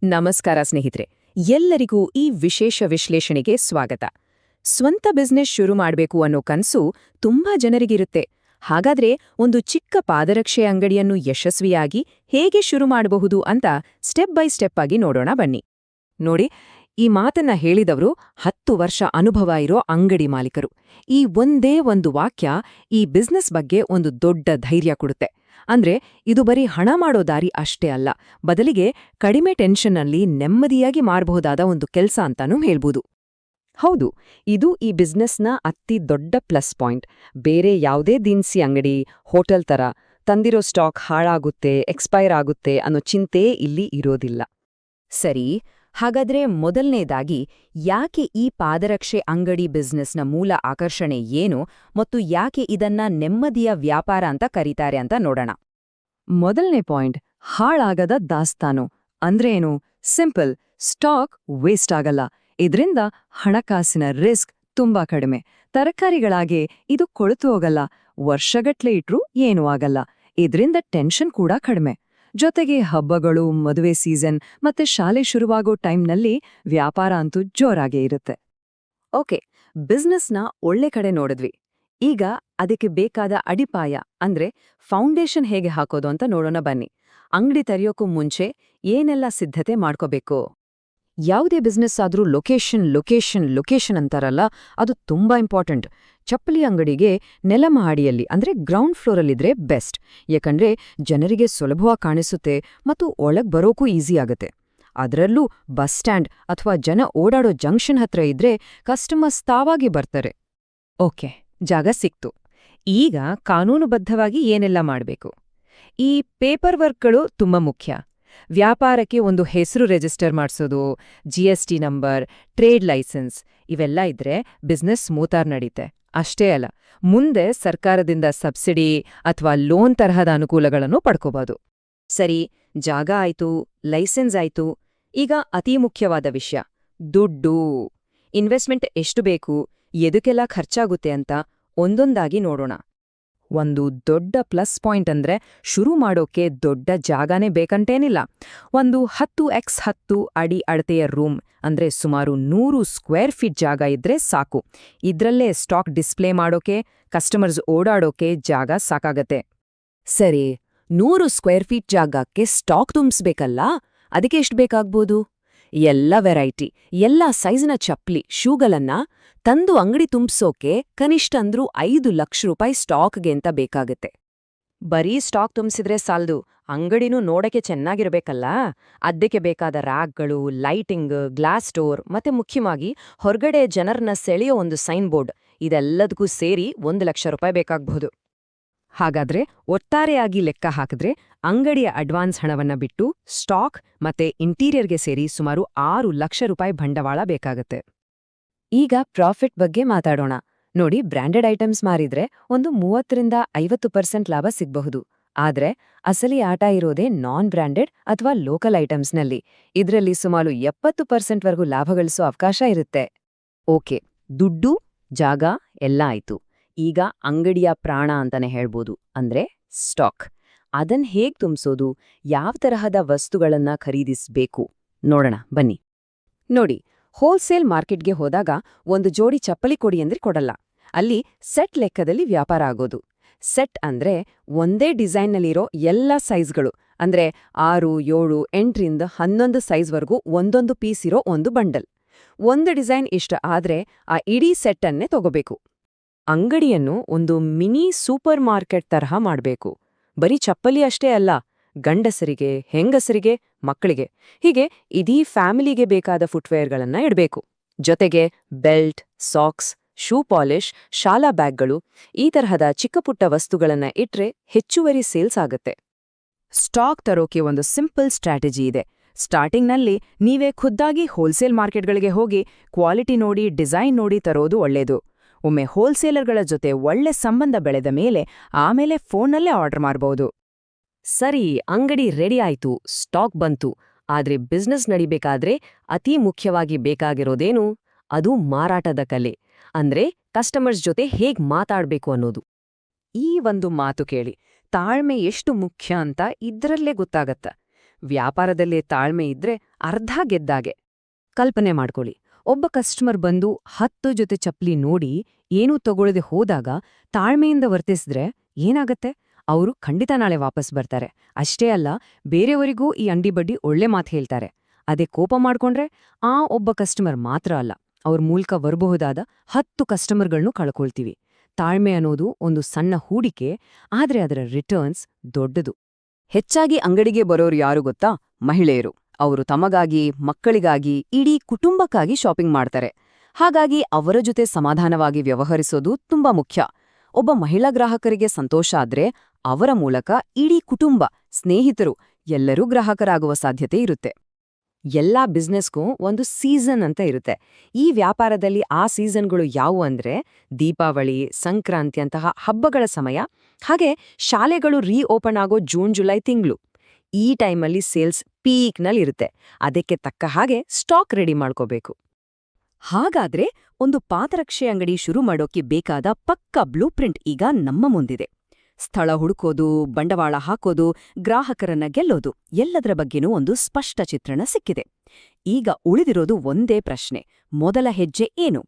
ನಮಸ್ಕಾರ ಸ್ನೇಹಿತರೆ, ಎಲ್ಲರಿಗೂ ಈ ವಿಶೇಷ ವಿಶ್ಲೇಷಣೆಗೆ ಸ್ವಾಗತ. ಸ್ವಂತ ಬಿಸ್ನೆಸ್ ಶುರು ಮಾಡಬೇಕು ಅನ್ನೋ ಕನಸು ತುಂಬಾ ಜನರಿಗಿರುತ್ತೆ. ಹಾಗಾದ್ರೆ ಒಂದು ಚಿಕ್ಕ ಪಾದರಕ್ಷೆ ಅಂಗಡಿಯನ್ನು ಯಶಸ್ವಿಯಾಗಿ ಹೇಗೆ ಶುರು ಮಾಡಬಹುದು ಅಂತ ಸ್ಟೆಪ್ ಬೈ ಸ್ಟೆಪ್ ಆಗಿ ನೋಡೋಣ ಬನ್ನಿ. ನೋಡಿ, ಈ ಮಾತನ್ನ ಹೇಳಿದವರು 10 ವರ್ಷ ಅನುಭವ ಇರೋ ಅಂಗಡಿ ಮಾಲೀಕರು. ಈ ಒಂದೇ ಒಂದು ವಾಕ್ಯ ಈ ಬಿಸ್ನೆಸ್ ಬಗ್ಗೆ ಒಂದು ದೊಡ್ಡ ಧೈರ್ಯ ಕೊಡುತ್ತೆ. ಅಂದ್ರೆ ಇದು ಬರೀ ಹಣ ಮಾಡೋ ದಾರಿ ಅಷ್ಟೇ ಅಲ್ಲ, ಬದಲಿಗೆ ಕಡಿಮೆ ಟೆನ್ಷನ್ನಲ್ಲಿ ನೆಮ್ಮದಿಯಾಗಿ ಮಾಡಬಹುದಾದ ಒಂದು ಕೆಲ್ಸ ಅಂತಾನೂ ಹೇಳ್ಬೋದು. ಹೌದು, ಇದು ಈ ಬಿಸ್ನೆಸ್ನ ಅತಿ ದೊಡ್ಡ ಪ್ಲಸ್ ಪಾಯಿಂಟ್. ಬೇರೆ ಯಾವುದೇ ದಿನಸಿ ಅಂಗಡಿ, ಹೋಟೆಲ್ ತರ ತಂದಿರೋ ಸ್ಟಾಕ್ ಹಾಳಾಗುತ್ತೆ, ಎಕ್ಸ್ಪೈರ್ ಆಗುತ್ತೆ ಅನ್ನೋ ಚಿಂತೆ ಇಲ್ಲಿ ಇರೋದಿಲ್ಲ. ಸರಿ, ಹಾಗಾದ್ರೆ ಮೊದಲನೇದಾಗಿ ಯಾಕೆ ಈ ಪಾದರಕ್ಷೆ ಅಂಗಡಿ ಬಿಸ್ನೆಸ್ನ ಮೂಲ ಆಕರ್ಷಣೆ ಏನು ಮತ್ತು ಯಾಕೆ ಇದನ್ನ ನೆಮ್ಮದಿಯ ವ್ಯಾಪಾರ ಅಂತ ಕರೀತಾರೆ ಅಂತ ನೋಡೋಣ. ಮೊದಲನೇ ಪಾಯಿಂಟ್, ಹಾಳಾಗದ ದಾಸ್ತಾನು. ಅಂದ್ರೆ ಏನು? ಸಿಂಪಲ್, ಸ್ಟಾಕ್ ವೇಸ್ಟ್ ಆಗಲ್ಲ. ಇದರಿಂದ ಹಣಕಾಸಿನ ರಿಸ್ಕ್ ತುಂಬಾ ಕಡಿಮೆ. ತರಕಾರಿಗಳಾಗೆ ಇದು ಕೊಳೆತು ಹೋಗಲ್ಲ, ವರ್ಷಗಟ್ಲೆ ಇಟ್ರೂ ಏನೂ ಆಗಲ್ಲ. ಇದರಿಂದ ಟೆನ್ಷನ್ ಕೂಡ ಕಡಿಮೆ. ಜೊತೆಗೆ ಹಬ್ಬಗಳು, ಮದುವೆ ಸೀಸನ್ ಮತ್ತೆ ಶಾಲೆ ಶುರುವಾಗೋ ಟೈಮ್ನಲ್ಲಿ ವ್ಯಾಪಾರ ಅಂತೂ ಜೋರಾಗೇ ಇರುತ್ತೆ. ಓಕೆ, ಬಿಸ್ನೆಸ್ನ ಒಳ್ಳೆ ಕಡೆ ನೋಡಿದ್ವಿ. ಈಗ ಅದಕ್ಕೆ ಬೇಕಾದ ಅಡಿಪಾಯ ಅಂದ್ರೆ ಫೌಂಡೇಶನ್ ಹೇಗೆ ಹಾಕೋದು ಅಂತ ನೋಡೋಣ ಬನ್ನಿ. ಅಂಗಡಿ ತೆರೆಯೋಕ್ಕೂ ಮುಂಚೆ ಏನೆಲ್ಲ ಸಿದ್ಧತೆ ಮಾಡ್ಕೋಬೇಕು? ಯಾವುದೇ ಬಿಸ್ನೆಸ್ ಆದ್ರೂ ಲೊಕೇಶನ್ ಅಂತಾರಲ್ಲ, ಅದು ತುಂಬಾ ಇಂಪಾರ್ಟೆಂಟ್. ಚಪ್ಪಲಿ ಅಂಗಡಿಗೆ ನೆಲಮಹಡಿಯಲ್ಲಿ ಅಂದ್ರೆ ಗ್ರೌಂಡ್ ಫ್ಲೋರಲ್ಲಿದ್ರೆ ಬೆಸ್ಟ್, ಯಾಕಂದ್ರೆ ಜನರಿಗೆ ಸುಲಭವಾಗಿ ಕಾಣಿಸುತ್ತೆ ಮತ್ತು ಒಳಗ್ ಬರೋಕೂ ಈಸಿ ಆಗುತ್ತೆ. ಅದರಲ್ಲೂ ಬಸ್ ಸ್ಟ್ಯಾಂಡ್ ಅಥವಾ ಜನ ಓಡಾಡೋ ಜಂಕ್ಷನ್ ಹತ್ರ ಇದ್ರೆ ಕಸ್ಟಮರ್ಸ್ ತಾವಾಗಿ ಬರ್ತಾರೆ. ಓಕೆ, ಜಾಗ ಸಿಕ್ತು. ಈಗ ಕಾನೂನುಬದ್ಧವಾಗಿ ಏನೆಲ್ಲ ಮಾಡಬೇಕು? ಈ ಪೇಪರ್ ವರ್ಕ್ಗಳು ತುಂಬಾ ಮುಖ್ಯ. ವ್ಯಾಪಾರಕ್ಕೆ ಒಂದು ಹೆಸರು ರಿಜಿಸ್ಟರ್ ಮಾಡಿಸೋದು, GST ನಂಬರ್, ಟ್ರೇಡ್ ಲೈಸೆನ್ಸ್ ಇವೆಲ್ಲ ಇದ್ರೆ ಬಿಸ್ನೆಸ್ ಸ್ಮೂತಾಗಿ ನಡೀತೆ. ಅಷ್ಟೇ ಅಲ್ಲ, ಮುಂದೆ ಸರ್ಕಾರದಿಂದ ಸಬ್ಸಿಡಿ ಅಥವಾ ಲೋನ್ ತರಹದ ಅನುಕೂಲಗಳನ್ನು ಪಡ್ಕೋಬಹುದು. ಸರಿ, ಜಾಗ ಆಯ್ತು, ಲೈಸೆನ್ಸ್ ಆಯ್ತು. ಈಗ ಅತೀ ಮುಖ್ಯವಾದ ವಿಷಯ, ದುಡ್ಡು. ಇನ್ವೆಸ್ಟ್ಮೆಂಟ್ ಎಷ್ಟು ಬೇಕು, ಎದಕ್ಕೆಲ್ಲ ಖರ್ಚಾಗುತ್ತೆ ಅಂತ ಒಂದೊಂದಾಗಿ ನೋಡೋಣ. ಒಂದು ದೊಡ್ಡ ಪ್ಲಸ್ ಪಾಯಿಂಟ್ ಅಂದ್ರೆ ಶುರು ಮಾಡೋಕೆ ದೊಡ್ಡ ಜಾಗನೇ ಬೇಕಂತೇನಿಲ್ಲ. ಒಂದು 10x10 ಅಡಿ ಅಳತೆಯ ರೂಮ್ ಅಂದ್ರೆ ಸುಮಾರು 100 ಸ್ಕ್ವೇರ್ ಫೀಟ್ ಜಾಗ ಇದ್ರೆ ಸಾಕು. ಇದ್ರಲ್ಲೇ ಸ್ಟಾಕ್ ಡಿಸ್ಪ್ಲೇ ಮಾಡೋಕೆ, ಕಸ್ಟಮರ್ಸ್ ಓಡಾಡೋಕೆ ಜಾಗ ಸಾಕಾಗತ್ತೆ. ಸರಿ, 100 ಸ್ಕ್ವೇರ್ ಫೀಟ್ ಜಾಗಕ್ಕೆ ಸ್ಟಾಕ್ ತುಂಬಿಸ್ಬೇಕಲ್ಲ, ಅದಕ್ಕೆ ಎಷ್ಟು ಬೇಕಾಗ್ಬೋದು? ಎಲ್ಲ ವೆರೈಟಿ, ಎಲ್ಲ ಸೈಜ್ನ ಚಪ್ಪಲಿ, ಶೂಗಳನ್ನ ತಂದು ಅಂಗಡಿ ತುಂಬಿಸೋಕೆ ಕನಿಷ್ಠ ಅಂದ್ರೂ 5 ಲಕ್ಷ ರೂಪಾಯಿ ಸ್ಟಾಕ್ಗೆ ಅಂತ ಬೇಕಾಗತ್ತೆ. ಬರೀ ಸ್ಟಾಕ್ ತುಂಬಿಸಿದ್ರೆ ಸಾಲ್ದು, ಅಂಗಡಿನೂ ನೋಡಕ್ಕೆ ಚೆನ್ನಾಗಿರ್ಬೇಕಲ್ಲ. ಅದಕ್ಕೆ ಬೇಕಾದ ರ್ಯಾಕ್ಗಳು, ಲೈಟಿಂಗ್, ಗ್ಲಾಸ್ ಡೋರ್ ಮತ್ತೆ ಮುಖ್ಯವಾಗಿ ಹೊರಗಡೆ ಜನರನ್ನ ಸೆಳೆಯೋ ಒಂದು ಸೈನ್ ಬೋರ್ಡ್, ಇದೆಲ್ಲದಕ್ಕೂ ಸೇರಿ 1 ಲಕ್ಷ ರೂಪಾಯಿ ಬೇಕಾಗಬಹುದು. ಹಾಗಾದ್ರೆ ಒಟ್ಟಾರೆಯಾಗಿ ಲೆಕ್ಕ ಹಾಕಿದ್ರೆ ಅಂಗಡಿಯ ಅಡ್ವಾನ್ಸ್ ಹಣವನ್ನ ಬಿಟ್ಟು ಸ್ಟಾಕ್ ಮತ್ತೆ ಇಂಟೀರಿಯರ್ಗೆ ಸೇರಿ ಸುಮಾರು 6 ಲಕ್ಷ ರೂಪಾಯಿ ಬಂಡವಾಳ ಬೇಕಾಗತ್ತೆ. ಈಗ ಪ್ರಾಫಿಟ್ ಬಗ್ಗೆ ಮಾತಾಡೋಣ. ನೋಡಿ, ಬ್ರ್ಯಾಂಡೆಡ್ ಐಟಮ್ಸ್ ಮಾರಿದ್ರೆ ಒಂದು 30-50% ಲಾಭ ಸಿಗಬಹುದು. ಆದ್ರೆ ಅಸಲಿ ಆಟ ಇರೋದೇ ನಾನ್ ಬ್ರ್ಯಾಂಡೆಡ್ ಅಥವಾ ಲೋಕಲ್ ಐಟಮ್ಸ್ನಲ್ಲಿ. ಇದರಲ್ಲಿ ಸುಮಾರು 70% ವರೆಗೂ ಲಾಭ ಗಳಿಸೋ ಅವಕಾಶ ಇರುತ್ತೆ. ಓಕೆ, ದುಡ್ಡು, ಜಾಗ ಎಲ್ಲ ಆಯ್ತು. ಈಗ ಅಂಗಡಿಯ ಪ್ರಾಣ ಅಂತಾನೆ ಹೇಳ್ಬೋದು, ಅಂದ್ರೆ ಸ್ಟಾಕ್. ಅದನ್ ಹೇಗ್ ತುಂಬಿಸೋದು, ಯಾವ ತರಹದ ವಸ್ತುಗಳನ್ನ ಖರೀದಿಸ್ಬೇಕು ನೋಡೋಣ ಬನ್ನಿ. ನೋಡಿ, ಹೋಲ್ಸೇಲ್ ಮಾರ್ಕೆಟ್ಗೆ ಹೋದಾಗ ಒಂದು ಜೋಡಿ ಚಪ್ಪಲಿ ಕೊಡಿ ಅಂದ್ರೆ ಕೊಡಲ್ಲ. ಅಲ್ಲಿ ಸೆಟ್ ಲೆಕ್ಕದಲ್ಲಿ ವ್ಯಾಪಾರ ಆಗೋದು. ಸೆಟ್ ಅಂದ್ರೆ ಒಂದೇ ಡಿಸೈನ್ನಲ್ಲಿರೋ ಎಲ್ಲ ಸೈಜ್ಗಳು, ಅಂದ್ರೆ 6, 7, 8ರಿಂದ 11 ಸೈಜ್ವರೆಗೂ ಒಂದೊಂದು ಪೀಸ್ ಇರೋ ಒಂದು ಬಂಡಲ್. ಒಂದು ಡಿಸೈನ್ ಇಷ್ಟ ಆದ್ರೆ ಆ ಇಡೀ ಸೆಟ್ ಅನ್ನೇ ತಗೋಬೇಕು. ಅಂಗಡಿಯನ್ನು ಒಂದು ಮಿನಿ ಸೂಪರ್ ಮಾರ್ಕೆಟ್ ತರಹ ಮಾಡ್ಬೇಕು. ಬರೀ ಚಪ್ಪಲಿ ಅಷ್ಟೇ ಅಲ್ಲ, ಗಂಡಸರಿಗೆ, ಹೆಂಗಸರಿಗೆ, ಮಕ್ಕಳಿಗೆ, ಹೀಗೆ ಇಡೀ ಫ್ಯಾಮಿಲಿಗೆ ಬೇಕಾದ ಫುಟ್ವೇರ್ಗಳನ್ನ ಇಡಬೇಕು. ಜೊತೆಗೆ ಬೆಲ್ಟ್, ಸಾಕ್ಸ್, ಶೂ ಪಾಲಿಶ್, ಶಾಲಾ ಬ್ಯಾಗ್ಗಳು, ಈ ತರಹದ ಚಿಕ್ಕಪುಟ್ಟ ವಸ್ತುಗಳನ್ನ ಇಟ್ರೆ ಹೆಚ್ಚುವರಿ ಸೇಲ್ಸ್ ಆಗುತ್ತೆ. ಸ್ಟಾಕ್ ತರೋಕೆ ಒಂದು ಸಿಂಪಲ್ ಸ್ಟ್ರಾಟಜಿ ಇದೆ. ಸ್ಟಾರ್ಟಿಂಗ್ನಲ್ಲಿ ನೀವೇ ಖುದ್ದಾಗಿ ಹೋಲ್ಸೇಲ್ ಮಾರ್ಕೆಟ್ಗಳಿಗೆ ಹೋಗಿ ಕ್ವಾಲಿಟಿ ನೋಡಿ, ಡಿಸೈನ್ ನೋಡಿ ತರೋದು ಒಳ್ಳೇದು. ಒಮ್ಮೆ ಹೋಲ್ಸೇಲರ್ಗಳ ಜೊತೆ ಒಳ್ಳೆ ಸಂಬಂಧ ಬೆಳೆದ ಮೇಲೆ ಆಮೇಲೆ ಫೋನ್ನಲ್ಲೇ ಆರ್ಡರ್ ಮಾಡಬಹುದು. ಸರಿ, ಅಂಗಡಿ ರೆಡಿ ಆಯ್ತು, ಸ್ಟಾಕ್ ಬಂತು. ಆದ್ರೆ ಬಿಸ್ನೆಸ್ ನಡಿಬೇಕಾದ್ರೆ ಅತೀ ಮುಖ್ಯವಾಗಿ ಬೇಕಾಗಿರೋದೇನು? ಅದು ಮಾರಾಟದ ಕಲೆ. ಅಂದ್ರೆ ಕಸ್ಟಮರ್ಸ್ ಜೊತೆ ಹೇಗ್ ಮಾತಾಡ್ಬೇಕು ಅನ್ನೋದು. ಈ ಒಂದು ಮಾತು ಕೇಳಿ, ತಾಳ್ಮೆ ಎಷ್ಟು ಮುಖ್ಯ ಅಂತ ಇದ್ರಲ್ಲೇ ಗೊತ್ತಾಗತ್ತ. ವ್ಯಾಪಾರದಲ್ಲೇ ತಾಳ್ಮೆ ಇದ್ರೆ ಅರ್ಧ ಗೆದ್ದಾಗೆ. ಕಲ್ಪನೆ ಮಾಡ್ಕೊಳ್ಳಿ, ಒಬ್ಬ ಕಸ್ಟಮರ್ ಬಂದು 10 ಜೊತೆ ಚಪ್ಲಿ ನೋಡಿ ಏನೂ ತಗೊಳ್ಳದೆ ಹೋದಾಗ ತಾಳ್ಮೆಯಿಂದ ವರ್ತಿಸಿದ್ರೆ ಏನಾಗತ್ತೆ? ಅವರು ಖಂಡಿತ ನಾಳೆ ವಾಪಸ್ ಬರ್ತಾರೆ. ಅಷ್ಟೇ ಅಲ್ಲ, ಬೇರೆಯವರಿಗೂ ಈ ಅಂಡಿಬಡ್ಡಿ ಒಳ್ಳೆ ಮಾತು ಹೇಳ್ತಾರೆ. ಅದೇ ಕೋಪ ಮಾಡ್ಕೊಂಡ್ರೆ ಆ ಒಬ್ಬ ಕಸ್ಟಮರ್ ಮಾತ್ರ ಅಲ್ಲ, ಅವ್ರ ಮೂಲಕ ಬರಬಹುದಾದ 10 ಕಸ್ಟಮರ್ಗಳನ್ನೂ ಕಳ್ಕೊಳ್ತೀವಿ. ತಾಳ್ಮೆ ಅನ್ನೋದು ಒಂದು ಸಣ್ಣ ಹೂಡಿಕೆ, ಆದ್ರೆ ಅದರ ರಿಟರ್ನ್ಸ್ ದೊಡ್ಡದು. ಹೆಚ್ಚಾಗಿ ಅಂಗಡಿಗೆ ಬರೋರು ಯಾರು ಗೊತ್ತಾ? ಮಹಿಳೆಯರು. ಅವರು ತಮಗಾಗಿ, ಮಕ್ಕಳಿಗಾಗಿ, ಇಡೀ ಕುಟುಂಬಕ್ಕಾಗಿ ಶಾಪಿಂಗ್ ಮಾಡ್ತಾರೆ. ಹಾಗಾಗಿ ಅವರ ಜೊತೆ ಸಮಾಧಾನವಾಗಿ ವ್ಯವಹರಿಸೋದು ತುಂಬಾ ಮುಖ್ಯ. ಒಬ್ಬ ಮಹಿಳಾ ಗ್ರಾಹಕರಿಗೆ ಸಂತೋಷ ಆದ್ರೆ ಅವರ ಮೂಲಕ ಇಡೀ ಕುಟುಂಬ, ಸ್ನೇಹಿತರು ಎಲ್ಲರೂ ಗ್ರಾಹಕರಾಗುವ ಸಾಧ್ಯತೆ ಇರುತ್ತೆ. ಎಲ್ಲಾ ಬಿಸ್ನೆಸ್ಗೂ ಒಂದು ಸೀಸನ್ ಅಂತ ಇರುತ್ತೆ. ಈ ವ್ಯಾಪಾರದಲ್ಲಿ ಆ ಸೀಸನ್ಗಳು ಯಾವುವು ಅಂದ್ರೆ ದೀಪಾವಳಿ, ಸಂಕ್ರಾಂತಿ ಅಂತಹ ಹಬ್ಬಗಳ ಸಮಯ, ಹಾಗೆ ಶಾಲೆಗಳು ಓಪನ್ ಆಗೋ ಜೂನ್-ಜುಲೈ ತಿಂಗಳು. ಈ ಟೈಮಲ್ಲಿ ಸೇಲ್ಸ್ ಪೀಕ್ನಲ್ಲಿರುತ್ತೆ. ಅದಕ್ಕೆ ತಕ್ಕ ಹಾಗೆ ಸ್ಟಾಕ್ ರೆಡಿ ಮಾಡ್ಕೋಬೇಕು. ಹಾಗಾದ್ರೆ ಒಂದು ಪಾದರಕ್ಷೆ ಅಂಗಡಿ ಶುರು ಮಾಡೋಕೆ ಬೇಕಾದ ಪಕ್ಕಾ ಬ್ಲೂ ಪ್ರಿಂಟ್ ಈಗ ನಮ್ಮ ಮುಂದಿದೆ. ಸ್ಥಳ ಹುಡುಕೋದು, ಬಂಡವಾಳ ಹಾಕೋದು, ಗ್ರಾಹಕರನ್ನ ಗೆಲ್ಲೋದು, ಎಲ್ಲದರ ಬಗ್ಗೆನೂ ಒಂದು ಸ್ಪಷ್ಟ ಚಿತ್ರಣ ಸಿಕ್ಕಿದೆ. ಈಗ ಉಳಿದಿರೋದು ಒಂದೇ ಪ್ರಶ್ನೆ: ಮೊದಲ ಹೆಜ್ಜೆ ಏನು?